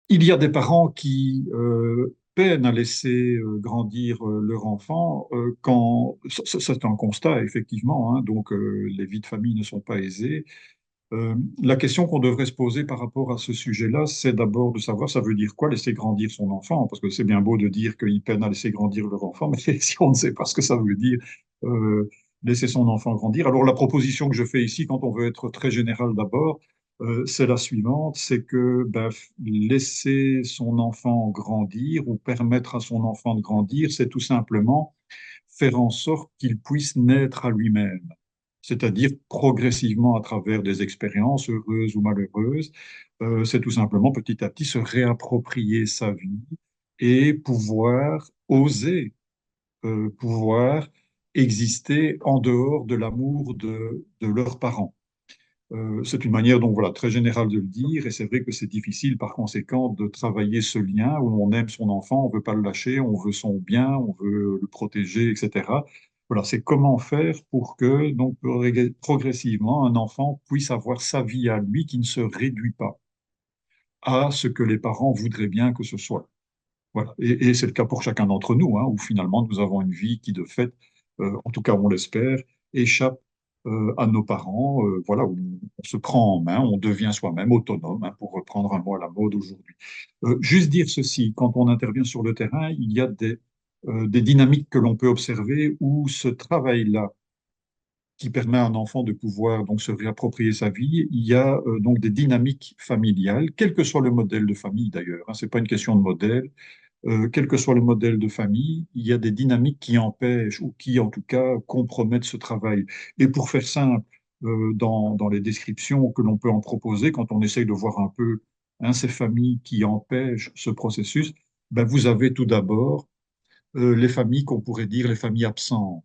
Il y a des parents qui peinent à laisser grandir leur enfant quand c'est un constat effectivement, hein, donc les vies de famille ne sont pas aisées. La question qu'on devrait se poser par rapport à ce sujet-là, c'est d'abord de savoir ça veut dire quoi laisser grandir son enfant, parce que c'est bien beau de dire qu'ils peinent à laisser grandir leur enfant, mais si on ne sait pas ce que ça veut dire euh, laisser son enfant grandir. Alors la proposition que je fais ici, quand on veut être très général d'abord, c'est la suivante, c'est que ben, laisser son enfant grandir ou permettre à son enfant de grandir, c'est tout simplement faire en sorte qu'il puisse naître à lui-même, c'est-à-dire progressivement à travers des expériences heureuses ou malheureuses. C'est tout simplement petit à petit se réapproprier sa vie et pouvoir oser, pouvoir exister en dehors de l'amour de leurs parents. C'est une manière donc voilà très générale de le dire et c'est vrai que c'est difficile par conséquent de travailler ce lien où on aime son enfant, on veut pas le lâcher, on veut son bien, on veut le protéger, etc. Voilà, c'est comment faire pour que donc progressivement un enfant puisse avoir sa vie à lui qui ne se réduit pas à ce que les parents voudraient bien que ce soit. Voilà. Et c'est le cas pour chacun d'entre nous, hein, où finalement nous avons une vie qui, de fait, en tout cas on l'espère, échappe à nos parents, voilà, où on se prend en main, on devient soi-même autonome, hein, pour reprendre un mot à la mode aujourd'hui. Juste dire ceci, quand on intervient sur le terrain, il y a des dynamiques que l'on peut observer où ce travail-là, qui permet à un enfant de pouvoir donc se réapproprier sa vie, il y a donc des dynamiques familiales, quel que soit le modèle de famille d'ailleurs, hein, c'est pas une question de modèle, quel que soit le modèle de famille, il y a des dynamiques qui empêchent ou qui, en tout cas, compromettent ce travail. Et pour faire simple, dans les descriptions que l'on peut en proposer, quand on essaye de voir un peu hein, ces familles qui empêchent ce processus, ben, vous avez tout d'abord les familles qu'on pourrait dire les familles absentes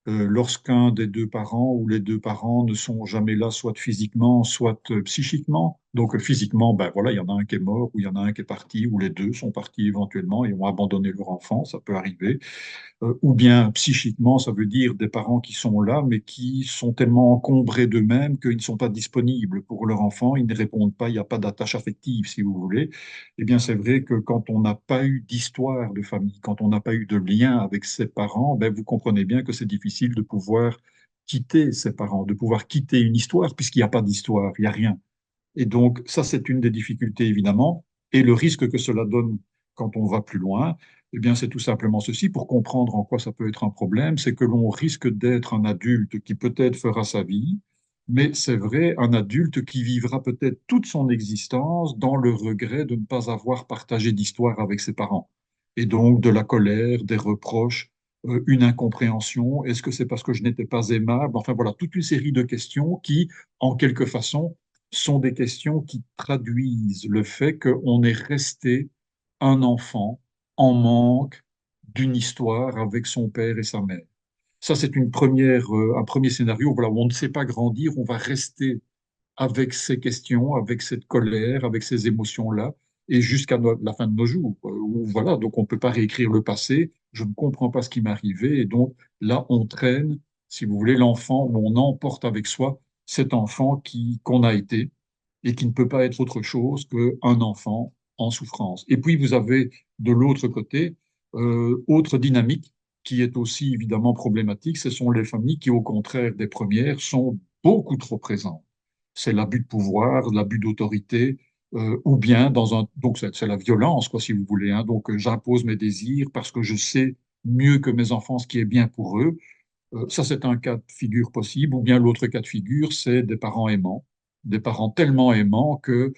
lorsqu'un des deux parents ou les deux parents ne sont jamais là, soit physiquement, soit psychiquement. Donc physiquement, ben voilà, il y en a un qui est mort, ou il y en a un qui est parti, ou les deux sont partis éventuellement et ont abandonné leur enfant, ça peut arriver. Ou bien psychiquement, ça veut dire des parents qui sont là, mais qui sont tellement encombrés d'eux-mêmes qu'ils ne sont pas disponibles pour leur enfant, ils ne répondent pas, il n'y a pas d'attache affective, si vous voulez. Eh bien, c'est vrai que quand on n'a pas eu d'histoire de famille, quand on n'a pas eu de lien avec ses parents, ben, vous comprenez bien que c'est difficile de pouvoir quitter ses parents, de pouvoir quitter une histoire, puisqu'il n'y a pas d'histoire, il n'y a rien. Et donc, ça, c'est une des difficultés, évidemment. Et le risque que cela donne quand on va plus loin, eh bien, c'est tout simplement ceci, pour comprendre en quoi ça peut être un problème, c'est que l'on risque d'être un adulte qui peut-être fera sa vie, mais c'est vrai, un adulte qui vivra peut-être toute son existence dans le regret de ne pas avoir partagé d'histoire avec ses parents. Et donc, de la colère, des reproches, une incompréhension. Est-ce que c'est parce que je n'étais pas aimable? Enfin, voilà, toute une série de questions qui, en quelque façon, sont des questions qui traduisent le fait qu'on est resté un enfant en manque d'une histoire avec son père et sa mère. Ça, c'est un premier scénario voilà, où on ne sait pas grandir, on va rester avec ces questions, avec cette colère, avec ces émotions-là, et jusqu'à la fin de nos jours. Où, voilà, donc on ne peut pas réécrire le passé, je ne comprends pas ce qui m'est arrivé, et donc là, on traîne, si vous voulez, l'enfant, on emporte avec soi cet enfant qu'on a été, et qui ne peut pas être autre chose qu'un enfant en souffrance. Et puis, vous avez de l'autre côté, autre dynamique qui est aussi évidemment problématique, ce sont les familles qui, au contraire des premières, sont beaucoup trop présentes. C'est l'abus de pouvoir, l'abus d'autorité, ou bien dans un... Donc, c'est la violence, quoi, si vous voulez. Hein. Donc, j'impose mes désirs parce que je sais mieux que mes enfants ce qui est bien pour eux. Ça, c'est un cas de figure possible. Ou bien l'autre cas de figure, c'est des parents aimants. Des parents tellement aimants que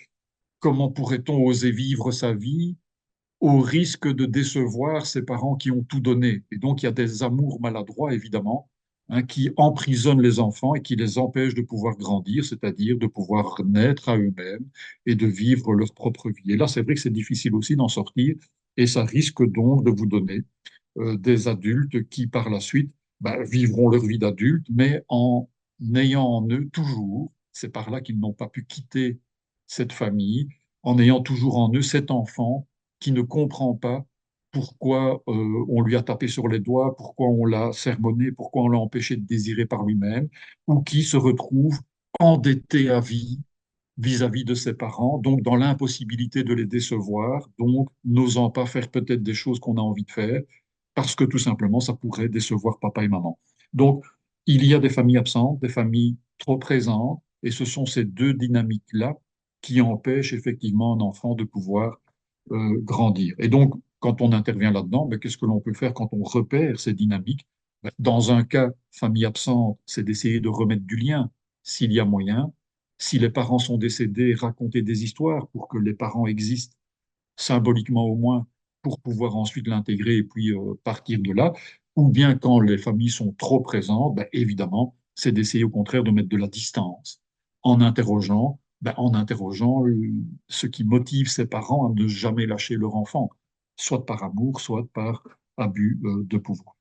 comment pourrait-on oser vivre sa vie au risque de décevoir ses parents qui ont tout donné? Et donc, il y a des amours maladroits, évidemment, hein, qui emprisonnent les enfants et qui les empêchent de pouvoir grandir, c'est-à-dire de pouvoir naître à eux-mêmes et de vivre leur propre vie. Et là, c'est vrai que c'est difficile aussi d'en sortir et ça risque donc de vous donner des adultes qui, par la suite, ben, vivront leur vie d'adulte, mais en ayant en eux toujours, c'est par là qu'ils n'ont pas pu quitter cette famille, en ayant toujours en eux cet enfant qui ne comprend pas pourquoi on lui a tapé sur les doigts, pourquoi on l'a sermonné, pourquoi on l'a empêché de désirer par lui-même, ou qui se retrouve endetté à vie vis-à-vis de ses parents, donc dans l'impossibilité de les décevoir, donc n'osant pas faire peut-être des choses qu'on a envie de faire, parce que tout simplement, ça pourrait décevoir papa et maman. Donc, il y a des familles absentes, des familles trop présentes, et ce sont ces deux dynamiques-là qui empêchent effectivement un enfant de pouvoir grandir. Et donc, quand on intervient là-dedans, ben, qu'est-ce que l'on peut faire quand on repère ces dynamiques? Ben, dans un cas, famille absente, c'est d'essayer de remettre du lien s'il y a moyen. Si les parents sont décédés, raconter des histoires pour que les parents existent symboliquement au moins, pour pouvoir ensuite l'intégrer et puis partir de là. Ou bien quand les familles sont trop présentes, ben, évidemment, c'est d'essayer au contraire de mettre de la distance en interrogeant ce qui motive ses parents à ne jamais lâcher leur enfant, soit par amour, soit par abus de pouvoir.